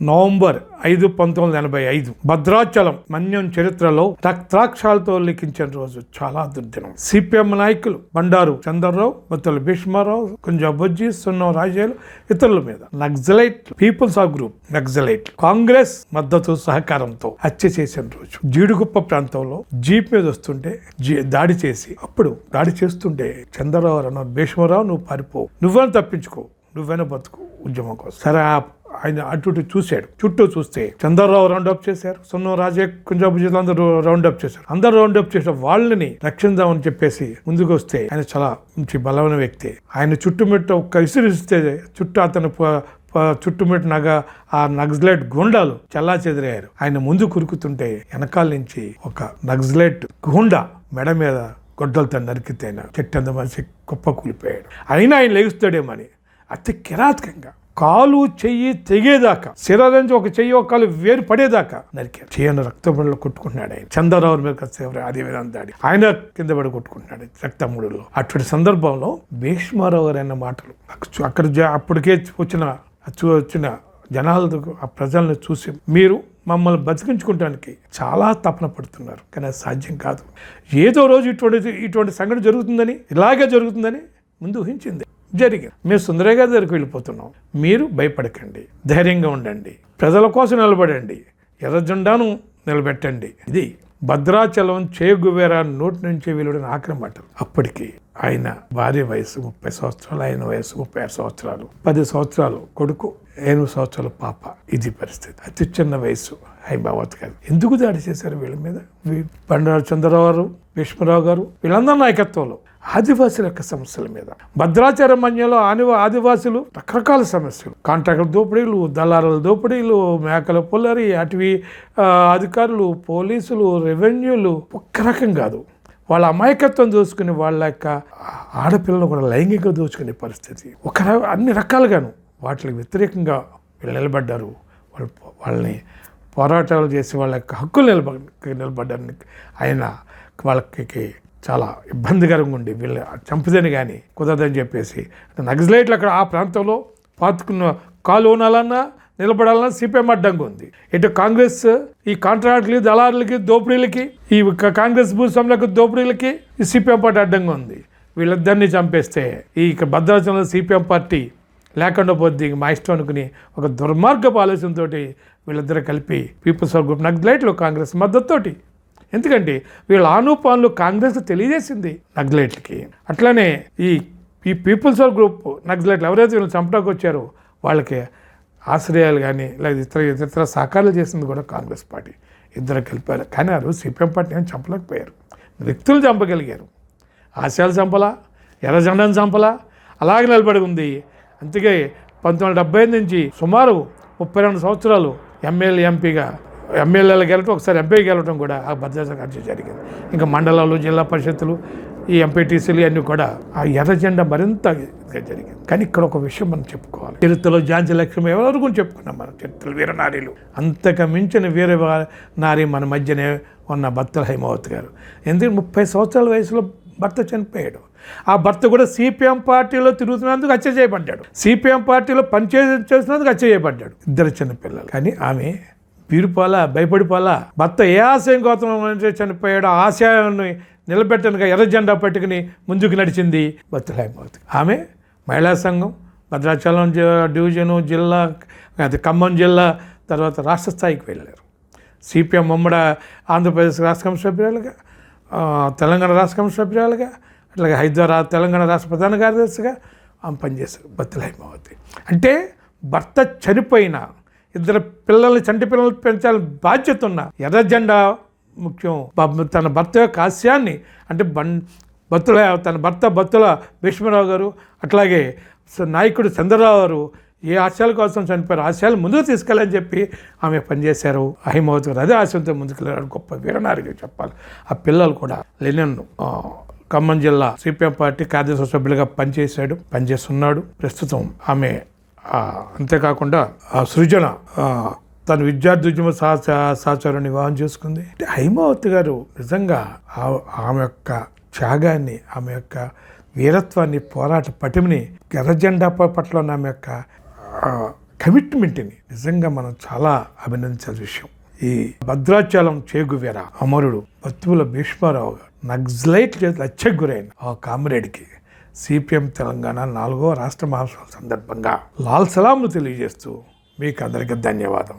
November 5, 1985 Bhadrachalam మన్యం చరిత్రలో రక్తాక్షాలతో లిఖించిన రోజు. చాలా దుర్దినం. సిపిఎం నాయకులు బండారు చంద్రరావు, బత్తుల భీష్మారావు, కుంజా బుజ్జి, సున్నం రాజేలు ఇతరుల మీద Naxalite peoples of group Naxalite Congress మద్దతు సహకారంతో హత్య చేసిన రోజు. జీడిగుప్ప ప్రాంతంలో జీప్ మీద వస్తుంటే దాడి చేసి, అప్పుడు దాడి చేస్తుంటే చంద్రరావు అన్న, భీష్మారావు నువ్వు పారిపో, నువ్వైనా తప్పించుకో, నువ్వైనా బతుకు ఉద్యమం కోసం. సరే, ఆయన అటు చూశాడు. చుట్టూ చూస్తే చంద్రరావు రౌండప్ చేశారు, సున్నం రాజే, కుంజాబుజీలు అందరూ రౌండప్ చేశారు. అందరూ రౌండప్ చేసిన వాళ్ళని రక్షిందామని చెప్పేసి ముందుకు వస్తే ఆయన చాలా మంచి బలమైన వ్యక్తి. ఆయన చుట్టుముట్ట ఒక్క ఇసురిస్తే చుట్టూ అతను చుట్టుముట్టినగా ఆ నక్సలైట్ గుండాలు చల్లా చెదిరారు. ఆయన ముందు కురుకుతుంటే వెనకాల నుంచి ఒక నక్సలైట్ గుండా మెడ మీద గొడ్డలతో నరికితే ఆయన చెట్టంత మనిషి కుప్ప కూలిపోయాడు. అయినా ఆయన లెగుస్తాడేమని అతి కిరాతకంగా కాలు చెయ్యి తెగేదాకా, శరీరానికి ఒక చెయ్యి ఒక కాలు వేరు పడేదాకా నరికారు. చేయను రక్తముడిలో కొట్టుకుంటున్నాడు ఆయన. చంద్రరావు మీద అదే విధంగా దాడి, ఆయన కింద పడి కొట్టుకుంటున్నాడు రక్తముడిలో. అటువంటి సందర్భంలో భీష్మారావు గారు అన్న మాటలు అక్కడ అప్పటికే వచ్చిన జనాలతో ఆ ప్రజలను చూసి, మీరు మమ్మల్ని బతికించుకోవడానికి చాలా తపన పడుతున్నారు, కానీ అది సాధ్యం కాదు. ఏదో రోజు ఇటువంటి సంఘటన జరుగుతుందని, ఇలాగే జరుగుతుందని ముందు ఊహించింది, జరిగింది. మేము సుందరయ్య గారి దగ్గరికి వెళ్ళిపోతున్నాం, మీరు భయపడకండి, ధైర్యంగా ఉండండి, ప్రజల కోసం నిలబడండి, ఎర్ర జెండాను నిలబెట్టండి. ఇది భద్రాచలం చే గువేరా నోటి నుంచి వెలువడిన ఆఖరి మాటలు. అప్పటికి ఆయన భార్య వయసు 30 సంవత్సరాలు, ఆయన వయసు 36 సంవత్సరాలు, 10 సంవత్సరాలు కొడుకు, 8 సంవత్సరాల పాప. ఇది పరిస్థితి. అతి చిన్న వయసు హైమావతి గారు. ఎందుకు దాడి చేశారు వీళ్ళ మీద? బండారు చంద్రరావు గారు, భీష్మరావు గారు, వీళ్ళందరూ నాయకత్వంలో ఆదివాసుల యొక్క సమస్యల మీద. భద్రాచలం మన్యంలో ఆదివాసులు రకరకాల సమస్యలు, కాంట్రాక్టుల దోపిడీలు, దళారుల దోపిడీలు, మేకల పుల్లరి, అటవీ అధికారులు, పోలీసులు, రెవెన్యూలు, ఒక్క రకం కాదు. వాళ్ళ అమాయకత్వం దోచుకుని వాళ్ళ యొక్క ఆడపిల్లలను కూడా లైంగికంగా దోచుకునే పరిస్థితి. అన్ని రకాలుగాను వాటికి వ్యతిరేకంగా వీళ్ళు నిలబడ్డారు. వాళ్ళని పోరాటాలు చేసి వాళ్ళ యొక్క హక్కులు నిలబడ్డారు. ఆయన వాళ్ళకి చాలా ఇబ్బందికరంగా ఉండి వీళ్ళు చంపుదని కానీ కుదరదని చెప్పేసి నక్సలైట్లు అక్కడ ఆ ప్రాంతంలో పాతుకున్న కాలు ఓనాలన్నా నిలబడాలన్నా సిపిఎం అడ్డంగా ఉంది. ఇటు కాంగ్రెస్ ఈ కాంట్రాక్టులు, దళారులకి, దోపిడీలకి, ఈ కాంగ్రెస్ భూస్వాములకు దోపిడీలకి ఈ సిపిఎం పార్టీ అడ్డంగా ఉంది. వీళ్ళిద్దరినీ చంపేస్తే ఈ భద్రాచలంలో సిపిఎం పార్టీ లేకుండా పోద్ది, మా ఇష్టం అనుకుని ఒక దుర్మార్గపు ఆలోచనతో వీళ్ళిద్దరూ కలిపి పీపుల్స్ ఆఫ్ గ్రూప్ నక్సలైట్లు కాంగ్రెస్ మద్దతుతోటి, ఎందుకంటే వీళ్ళ ఆనుపానులు కాంగ్రెస్ తెలియజేసింది నక్సలైట్లకి. అట్లానే ఈ పీపుల్స్ ఆఫ్ గ్రూప్ నక్సలైట్లు ఎవరైతే వీళ్ళు చంపడానికి వచ్చారో వాళ్ళకి ఆశ్రయాలు కానీ లేదా ఇతర సహకారాలు చేసింది కూడా కాంగ్రెస్ పార్టీ. ఇద్దరు కలిపారు. కానీ ఆ రోజు సిపిఎం పార్టీ ఏం చంపలేకపోయారు, వ్యక్తులు చంపగలిగారు. ఆశయాలు చంపలా, ఎర్ర జెండాను చంపలా, అలాగే నిలబడి ఉంది. అందుకే 1970 నుంచి సుమారు 32 సంవత్సరాలు ఎమ్మెల్యేలు గెలవటం, ఒకసారి ఎంపీకి గెలవటం కూడా ఆ భద్రాచలం కాంచి జరిగింది. ఇంకా మండలాలు, జిల్లా పరిషత్తులు, ఈ ఎంపీటీసీలు అన్నీ కూడా ఆ ఎర్ర జెండా మరింత జరిగింది. కానీ ఇక్కడ ఒక విషయం మనం చెప్పుకోవాలి. చరిత్రలో ఝాన్సీ లక్ష్మి ఎవరి గురించి చెప్పుకున్నాం మనం, చరిత్రలో వీరనారీలు. అంతకు మించిన వీర నారి మన మధ్యనే ఉన్న బత్తుల హైమావతి గారు. ఎందుకంటే 30 సంవత్సరాల వయసులో భర్త చనిపోయాడు. ఆ భర్త కూడా సిపిఎం పార్టీలో తిరుగుతున్నందుకు హత్య చేయబడ్డాడు, సిపిఎం పార్టీలో పనిచేసినందుకు హత్య చేయబడ్డాడు. 2 చిన్నపిల్లలు. కానీ ఆమె పీరుపాలా, భయపడిపోలా. భర్త ఏ ఆశయం కోసం చనిపోయాడో ఆ ఆశయాన్ని నిలబెట్టనుగా ఎర్ర జెండా పట్టుకుని ముందుకు నడిచింది బత్తుల హైమావతి. ఆమె మహిళా సంఘం, భద్రాచలం డివిజను, జిల్లా, ఖమ్మం జిల్లా, తర్వాత రాష్ట్ర స్థాయికి వెళ్ళారు. సిపిఎం ఉమ్మడి ఆంధ్రప్రదేశ్ రాష్ట్ర కమిటీ సభ్యురాలుగా, తెలంగాణ రాష్ట్ర కమిటీ సభ్యురాలుగా, అట్లాగే హైదరాబాద్ తెలంగాణ రాష్ట్ర ప్రధాన కార్యదర్శిగా ఆమె పనిచేశారు బత్తుల హైమావతి. అంటే భర్త చనిపోయిన 2 పిల్లల్ని, చంటి పిల్లల్ని పెంచాలని బాధ్యత ఉన్న ఎర్ర జెండా ముఖ్యం. తన భర్త యొక్క ఆశయాన్ని, అంటే తన భర్త బత్తుల భీష్మరావు గారు, అట్లాగే నాయకుడు చంద్రరావు గారు ఏ ఆశయాల కోసం చనిపోయారు, ఆశయాలు ముందుకు తీసుకెళ్ళని చెప్పి ఆమె పనిచేశారు. హైమావతి గారు అదే ఆశయంతో ముందుకెళ్ళారు. గొప్ప వీరనారిగా చెప్పాలి. ఆ పిల్లలు కూడా లెనిన్ ఖమ్మం జిల్లా సిపిఎం పార్టీ కార్యదర్శి సభ్యులుగా పనిచేస్తున్నాడు ప్రస్తుతం. ఆమె అంతేకాకుండా సృజన తన విద్యార్థి ఉద్యమ సహచరుని వివాహం చేసుకుంది. హైమావతి గారు నిజంగా ఆమె యొక్క త్యాగాన్ని, ఆమె యొక్క వీరత్వాన్ని, పోరాట పటిమని, ఎర్ర జెండా పట్ల ఆమె యొక్క కమిట్మెంట్ని నిజంగా మనం చాలా అభినందించాల్సిన విషయం. ఈ భద్రాచలం చేగువేర అమరుడు బత్తుల భీష్మారావు నక్సలైట్ చేతి హత్యకు గురైన ఆ కామ్రేడ్కి సిపిఎం తెలంగాణ 4వ రాష్ట్ర మహోత్సవం సందర్భంగా లాల్ సలాంలు తెలియజేస్తూ మీకు అందరికీ ధన్యవాదం.